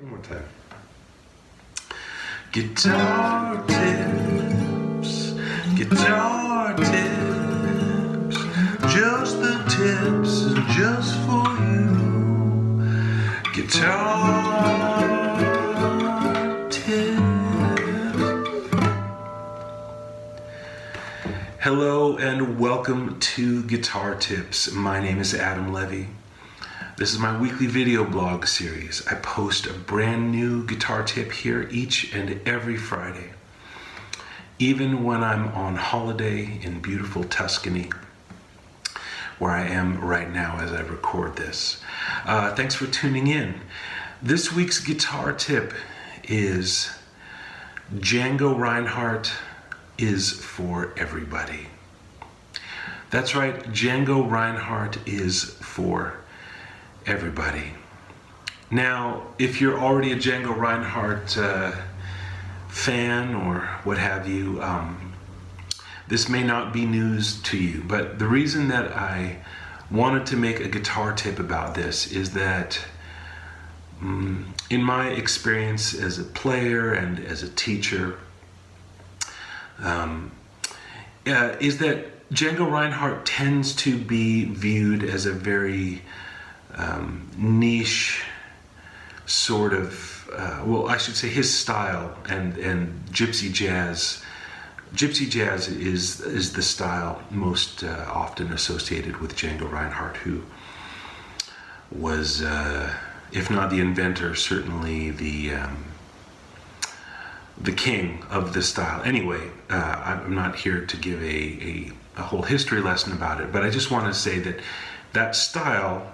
One more time. Guitar tips, guitar tips, just the tips, just for you. Guitar tips. Hello and welcome to Guitar Tips. My name is Adam Levy. This is my weekly video blog series. I post a brand new guitar tip here each and every Friday, even when I'm on holiday in beautiful Tuscany, where I am right now as I record this. Thanks for tuning in. This week's guitar tip is Django Reinhardt is for everybody. That's right, Django Reinhardt is for everybody. Now, if you're already a Django Reinhardt fan or what have you, this may not be news to you, but the reason that I wanted to make a guitar tip about this is that in my experience as a player and as a teacher, is that Django Reinhardt tends to be viewed as a very niche sort of, well, I should say his style and gypsy jazz. Gypsy jazz is the style most often associated with Django Reinhardt, who was, if not the inventor, certainly the king of the style. Anyway, I'm not here to give a whole history lesson about it, but I just want to say that that style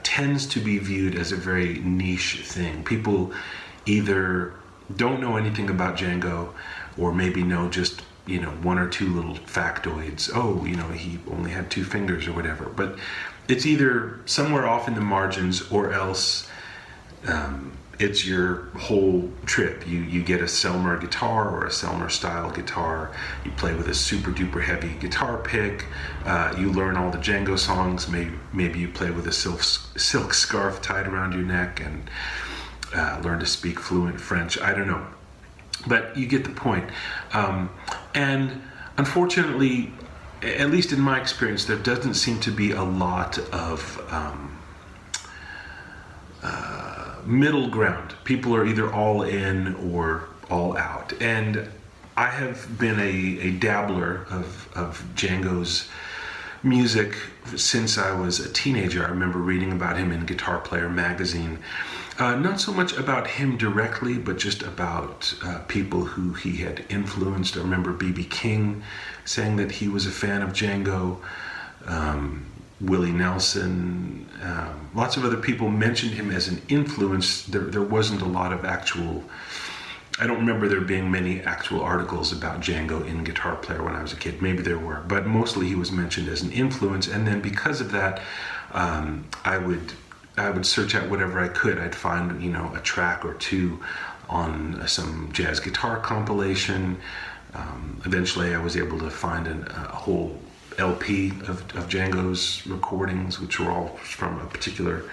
tends to be viewed as a very niche thing. People either don't know anything about Django, or maybe know just, one or two little factoids. Oh, he only had 2 fingers or whatever. But it's either somewhere off in the margins, or else it's your whole trip. You get a Selmer guitar or a Selmer style guitar. You play with a super duper heavy guitar pick. You learn all the Django songs. Maybe you play with a silk scarf tied around your neck and learn to speak fluent French. I don't know, but you get the point. And unfortunately, at least in my experience, there doesn't seem to be a lot of middle ground. People are either all in or all out. And I have been a dabbler of Django's music since I was a teenager. I remember reading about him in Guitar Player magazine. Not so much about him directly, but just about people who he had influenced. I remember B.B. King saying that he was a fan of Django. Willie Nelson, lots of other people mentioned him as an influence. There wasn't a lot of actual, I don't remember there being many actual articles about Django in Guitar Player when I was a kid. Maybe there were, but mostly he was mentioned as an influence. And then because of that, I would search out whatever I could. I'd find, a track or two on some jazz guitar compilation. Eventually I was able to find a whole LP of Django's recordings, which were all from a particular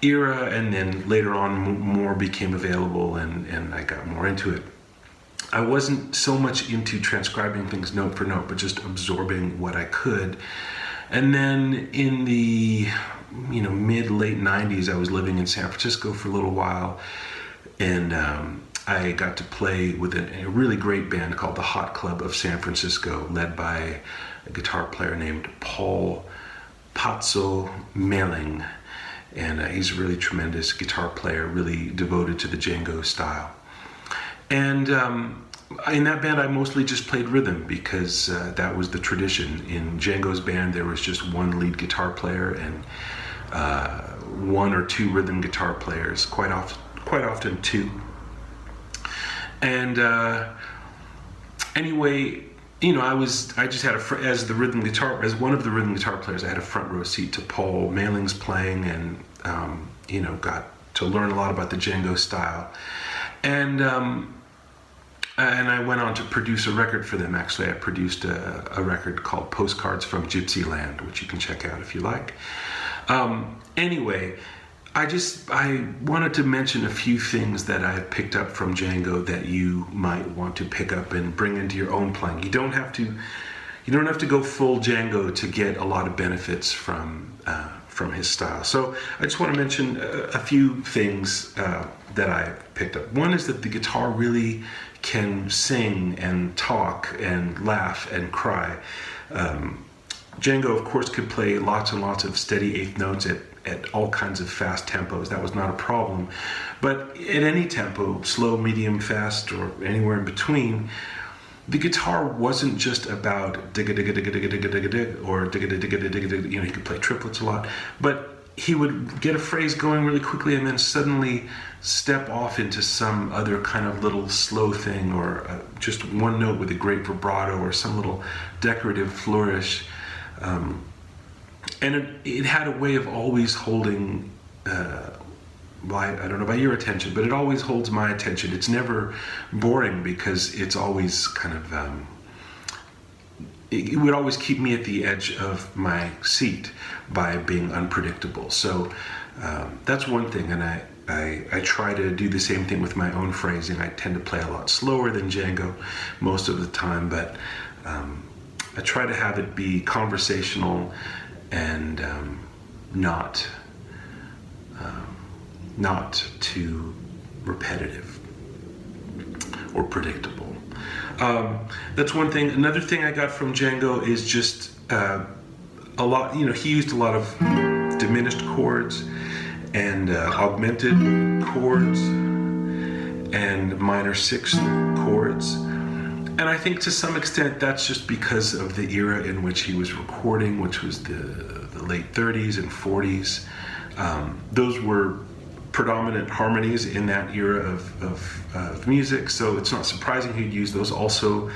era, and then later on more became available, and I got more into it. I wasn't so much into transcribing things note for note, but just absorbing what I could. And then in the mid-late 90s, I was living in San Francisco for a little while, and I got to play with a really great band called the Hot Club of San Francisco, led by a guitar player named Paul Pazzo Melling. And he's a really tremendous guitar player, really devoted to the Django style. And in that band, I mostly just played rhythm because that was the tradition. In Django's band, there was just one lead guitar player and 1 or 2 rhythm guitar players, quite often 2. And anyway, I just had as one of the rhythm guitar players, I had a front row seat to Paul Maling's playing, and got to learn a lot about the Django style. And I went on to produce a record for them. Actually, I produced a record called Postcards from Gypsy Land, which you can check out if you like. Anyway, I wanted to mention a few things that I picked up from Django that you might want to pick up and bring into your own playing. You don't have to go full Django to get a lot of benefits from his style. So I just want to mention a few things that I picked up. One is that the guitar really can sing and talk and laugh and cry. Django, of course, could play lots and lots of steady eighth notes at all kinds of fast tempos. That was not a problem. But at any tempo, slow, medium, fast, or anywhere in between, the guitar wasn't just about digga digga digga digga digga digga dig or digga digga digga digga digga. You know, he could play triplets a lot, but he would get a phrase going really quickly and then suddenly step off into some other kind of little slow thing, or just one note with a great vibrato or some little decorative flourish. And it had a way of always holding, I don't know about your attention, but it always holds my attention. It's never boring because it's always kind of, it would always keep me at the edge of my seat by being unpredictable. So that's one thing, and I try to do the same thing with my own phrasing. I tend to play a lot slower than Django most of the time, but I try to have it be conversational and not too repetitive or predictable. That's one thing. Another thing I got from Django is just a lot, he used a lot of diminished chords and augmented chords and minor sixth chords. And I think to some extent that's just because of the era in which he was recording, which was the late 30s and 40s. Those were predominant harmonies in that era of music, so it's not surprising he'd use those. Also,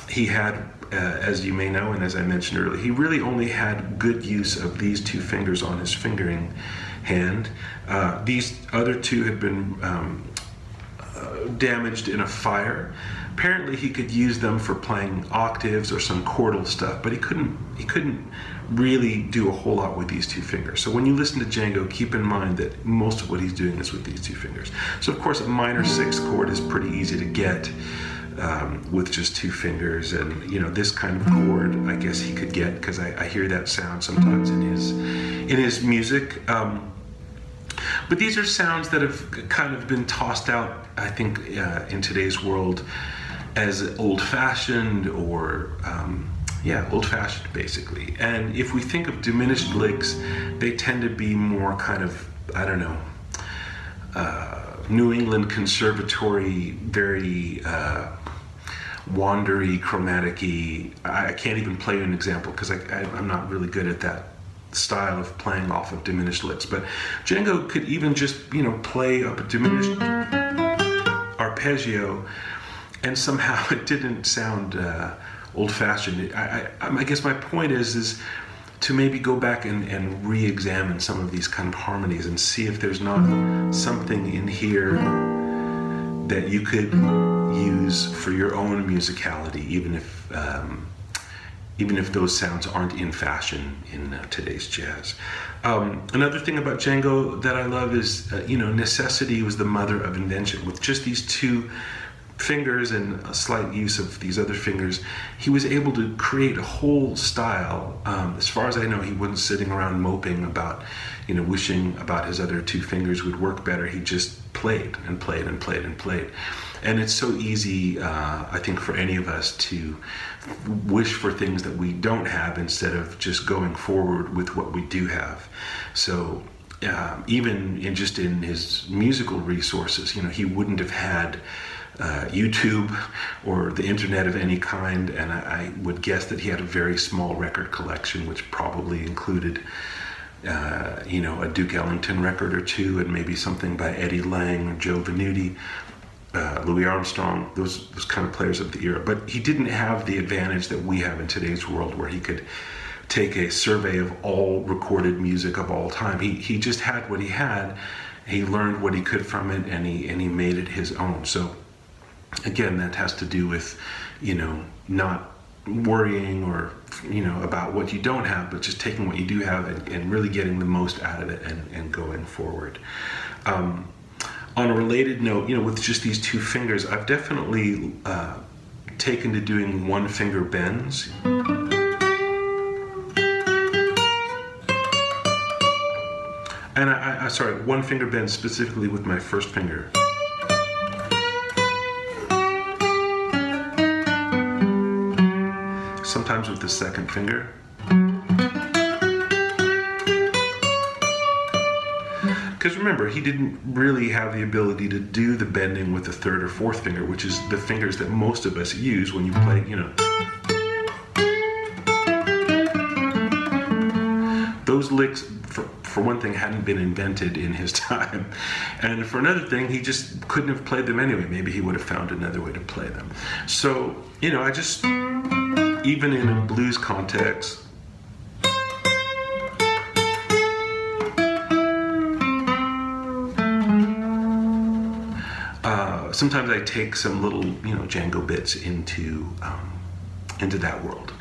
he had, as you may know and as I mentioned earlier, he really only had good use of these two fingers on his fingering hand. These other two had been damaged in a fire. Apparently he could use them for playing octaves or some chordal stuff, but he couldn't really do a whole lot with these two fingers. So when you listen to Django, keep in mind that most of what he's doing is with these two fingers. So of course a minor sixth chord is pretty easy to get with just two fingers, and this kind of chord I guess he could get, because I hear that sound sometimes in his music. But these are sounds that have kind of been tossed out, I think, in today's world as old-fashioned or, old-fashioned basically. And if we think of diminished licks, they tend to be more kind of, I don't know, New England conservatory, very wandery, chromatic-y. I can't even play you an example because I'm not really good at that style of playing off of diminished licks. But Django could even just play up a diminished arpeggio, and somehow it didn't sound old-fashioned. I guess my point is to maybe go back and re-examine some of these kind of harmonies and see if there's not something in here that you could use for your own musicality, even if those sounds aren't in fashion in today's jazz. Another thing about Django that I love is, necessity was the mother of invention. With just these two fingers and a slight use of these other fingers, he was able to create a whole style. As far as I know, he wasn't sitting around moping about, wishing about his other two fingers would work better. He just played and played and played and played. And it's so easy, I think, for any of us to wish for things that we don't have instead of just going forward with what we do have. So even in his musical resources, he wouldn't have had YouTube or the internet of any kind, and I would guess that he had a very small record collection, which probably included a Duke Ellington record or two, and maybe something by Eddie Lang or Joe Venuti, Louis Armstrong, those kind of players of the era. But he didn't have the advantage that we have in today's world, where he could take a survey of all recorded music of all time. He just had what he had. He learned what he could from it, and he made it his own. So again, that has to do with, not worrying or about what you don't have, but just taking what you do have and really getting the most out of it and going forward. On a related note, with just these two fingers, I've definitely taken to doing one finger bends. And sorry, one finger bend specifically with my first finger. Sometimes with the second finger. Because remember, he didn't really have the ability to do the bending with the third or fourth finger, which is the fingers that most of us use when you play, Those licks, for one thing, hadn't been invented in his time. And for another thing, he just couldn't have played them anyway. Maybe he would have found another way to play them. So, I just, even in a blues context, sometimes I take some little, Django bits into that world.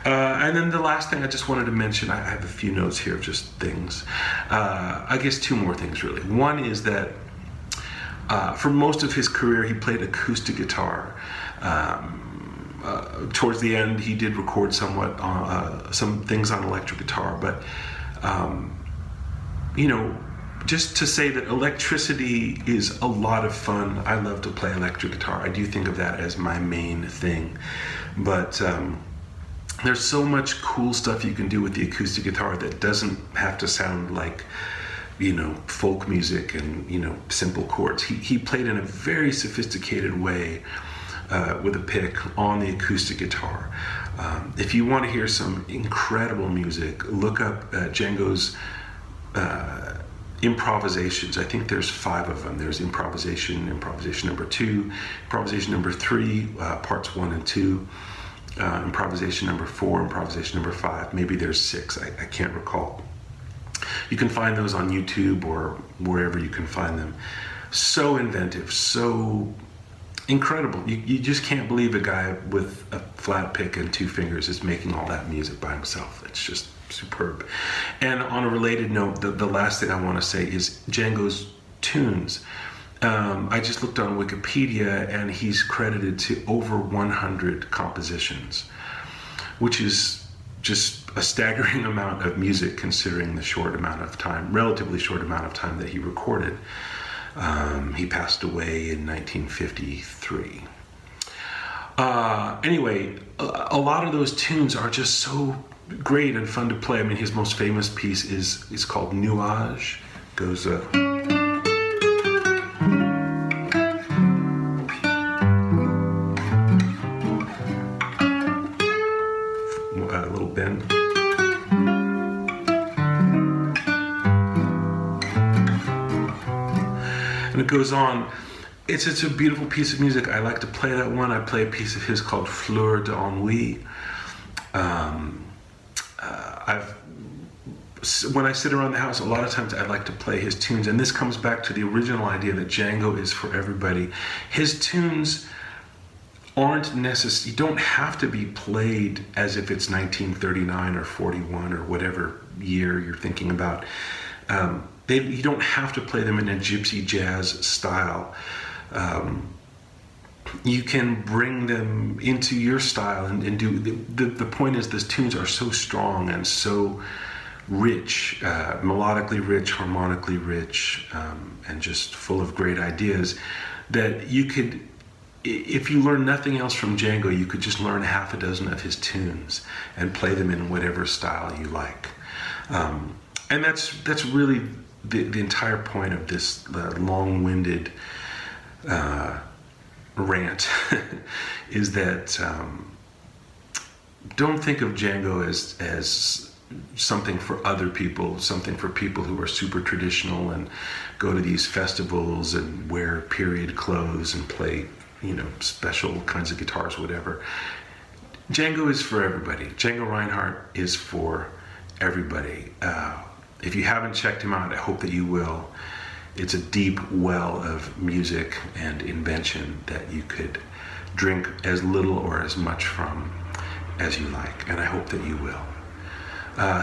And then the last thing I just wanted to mention, I have a few notes here of just things. I guess two more things really. One is that for most of his career he played acoustic guitar. Towards the end he did record somewhat some things on electric guitar, but just to say that electricity is a lot of fun. I love to play electric guitar. I do think of that as my main thing. But there's so much cool stuff you can do with the acoustic guitar that doesn't have to sound like, folk music and, simple chords. He played in a very sophisticated way with a pick on the acoustic guitar. If you want to hear some incredible music, look up Django's improvisations. I think there's 5 of them. There's improvisation number 2, improvisation number 3, parts 1 and 2, improvisation number 4, improvisation number 5. Maybe there's 6. I can't recall. You can find those on YouTube or wherever you can find them. So inventive, so incredible. You just can't believe a guy with a flat pick and 2 fingers is making all that music by himself. It's just superb. And on a related note, the last thing I want to say is Djangos Tunes. I just looked on Wikipedia and he's credited to over 100 compositions, which is just a staggering amount of music considering the relatively short amount of time that he recorded. He passed away in 1953. Anyway, a lot of those tunes are just so great and fun to play. I mean, his most famous piece is called Nuage. Goes a little bend. And it goes on. It's a beautiful piece of music. I like to play that one. I play a piece of his called Fleur d'Ennui. When I sit around the house, a lot of times I like to play his tunes, and this comes back to the original idea that Django is for everybody. His tunes aren't necessary. You don't have to be played as if it's 1939 or 41 or whatever year you're thinking about. You don't have to play them in a gypsy jazz style. You can bring them into your style and do. The point is, these tunes are so strong and so rich, melodically rich, harmonically rich, and just full of great ideas that you could, if you learn nothing else from Django, you could just learn half a dozen of his tunes and play them in whatever style you like. And that's really the entire point of this long-winded rant is that don't think of Django as something for other people, something for people who are super traditional and go to these festivals and wear period clothes and play, special kinds of guitars, whatever. Django is for everybody. Django Reinhardt is for everybody. If you haven't checked him out, I hope that you will. It's a deep well of music and invention that you could drink as little or as much from. as you like, and I hope that you will.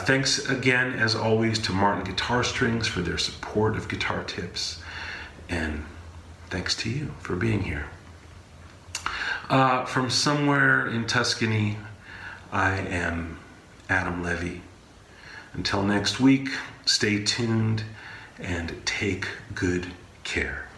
Thanks again, as always, to Martin Guitar Strings for their support of Guitar Tips, and thanks to you for being here. From somewhere in Tuscany, I am Adam Levy. Until next week, stay tuned and take good care.